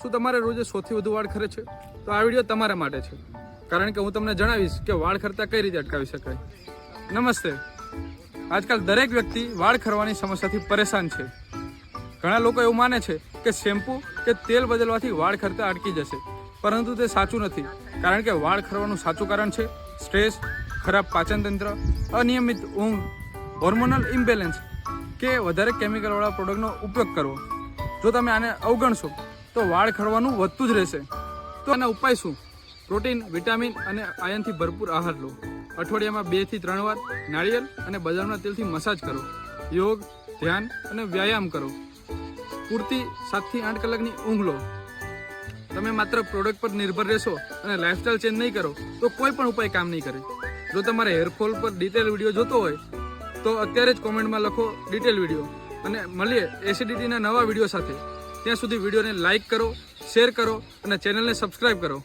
શું તમારે રોજે સૌથી વધુ વાળ ખરે છે? તો આ વિડીયો તમારા માટે છે, કારણ કે હું તમને જણાવીશ કે વાળ ખરતા કઈ રીતે અટકાવી શકાય. નમસ્તે. આજકાલ દરેક વ્યક્તિ વાળ ખરવાની સમસ્યાથી પરેશાન છે. ઘણા લોકો એવું માને છે કે શેમ્પૂ કે તેલ બદલવાથી વાળ ખરતા અટકી જશે, પરંતુ તે સાચું નથી. કારણ કે વાળ ખરવાનું સાચું કારણ છે સ્ટ્રેસ, ખરાબ પાચન તંત્ર, અનિયમિત ઊંઘ, હોર્મોનલ ઇમ્બેલેન્સ કે વધારે કેમિકલવાળા પ્રોડક્ટનો ઉપયોગ કરવો. જો તમે આને અવગણશો તો વાળ ખરવાનું વધતું જ રહેશે. તો આના ઉપાય શું? પ્રોટીન, વિટામિન અને આયર્નથી ભરપૂર આહાર લો. અઠવાડિયામાં 2 થી 3 વાર નાળિયેર અને બદામના તેલથી મસાજ કરો. યોગ, ધ્યાન અને વ્યાયામ કરો. પૂરતી 7 થી 8 કલાકની ઊંઘ લો. તમે માત્ર પ્રોડક્ટ પર નિર્ભર રહેશો અને લાઇફસ્ટાઇલ ચેન્જ નહીં કરો તો કોઈ પણ ઉપાય કામ નહીં કરે. જો તમારે હેરફોલ પર ડિટેલ વિડીયો જોતો હોય તો અત્યારે જ કોમેન્ટમાં લખો ડિટેલ વિડીયો, અને મળીએ એસિડિટીના નવા વિડીયો સાથે. ત્યાં સુધી વિડીયોને લાઇક કરો, શેર કરો અને ચેનલને સબસ્ક્રાઇબ કરો.